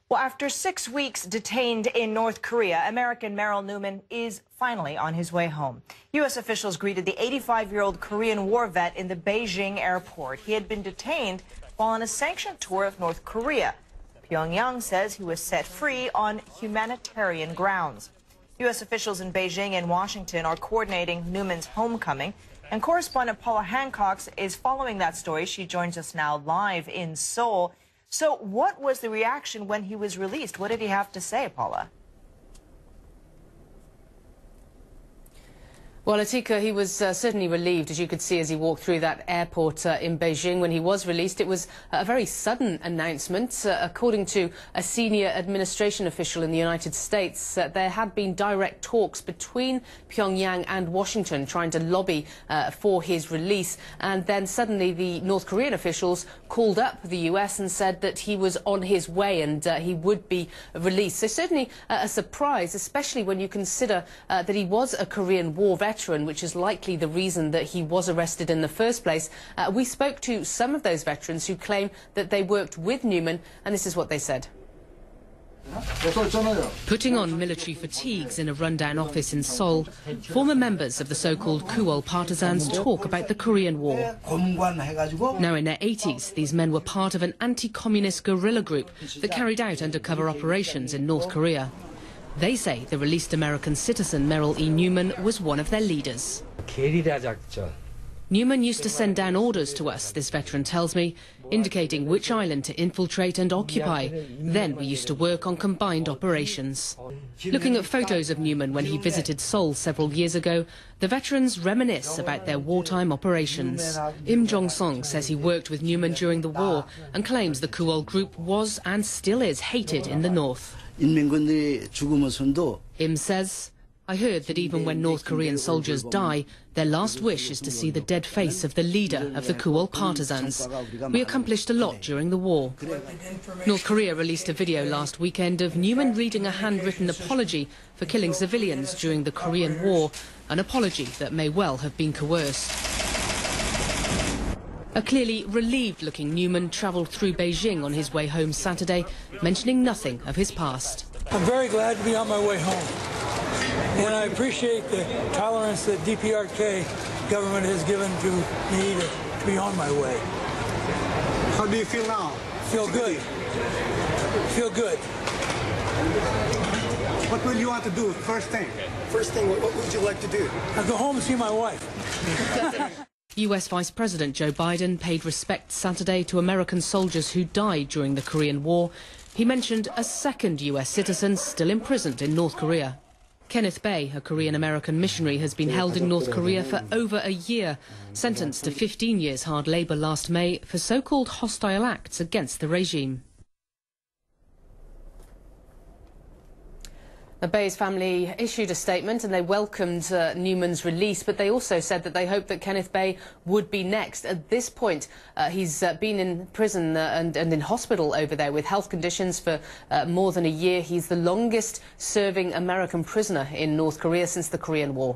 Well, after 6 weeks detained in North Korea, American Merrill Newman is finally on his way home. U.S. officials greeted the 85-year-old Korean war vet in the Beijing airport. He had been detained while on a sanctioned tour of North Korea. Pyongyang says he was set free on humanitarian grounds. U.S. officials in Beijing and Washington are coordinating Newman's homecoming. And correspondent Paula Hancock is following that story. She joins us now live in Seoul. So what was the reaction when he was released? What did he have to say, Paula? Well, Atika, he was certainly relieved, as you could see as he walked through that airport in Beijing when he was released. It was a very sudden announcement. According to a senior administration official in the United States, there had been direct talks between Pyongyang and Washington trying to lobby for his release. And then suddenly the North Korean officials called up the US and said that he was on his way and he would be released. So certainly a surprise, especially when you consider that he was a Korean War veteran, which is likely the reason that he was arrested in the first place. We spoke to some of those veterans who claim that they worked with Newman, and this is what they said. Putting on military fatigues in a rundown office in Seoul, former members of the so-called Kuol partisans talk about the Korean War. Now in their 80s, these men were part of an anti-communist guerrilla group that carried out undercover operations in North Korea. They say the released American citizen Merrill E. Newman was one of their leaders. Newman used to send down orders to us, this veteran tells me, indicating which island to infiltrate and occupy. Then we used to work on combined operations. Looking at photos of Newman when he visited Seoul several years ago, the veterans reminisce about their wartime operations. Im Jong-song says he worked with Newman during the war and claims the Kuol group was and still is hated in the north. Im says, I heard that even when North Korean soldiers die, their last wish is to see the dead face of the leader of the Kuol partisans. We accomplished a lot during the war. North Korea released a video last weekend of Newman reading a handwritten apology for killing civilians during the Korean War, an apology that may well have been coerced. A clearly relieved-looking Newman travelled through Beijing on his way home Saturday, mentioning nothing of his past. I'm very glad to be on my way home, and I appreciate the tolerance that DPRK government has given to me to be on my way. How do you feel now? Feel good. Feel good. What will you want to do first thing? First thing, what would you like to do? I'll go home and see my wife. US Vice President Joe Biden paid respect Saturday to American soldiers who died during the Korean War. He mentioned a second US citizen still imprisoned in North Korea. Kenneth Bae, a Korean-American missionary, has been held in North Korea for over a year, sentenced to 15 years hard labour last May for so-called hostile acts against the regime. The Bae's family issued a statement and they welcomed Newman's release, but they also said that they hoped that Kenneth Bae would be next. At this point, he's been in prison and in hospital over there with health conditions for more than a year. He's the longest-serving American prisoner in North Korea since the Korean War.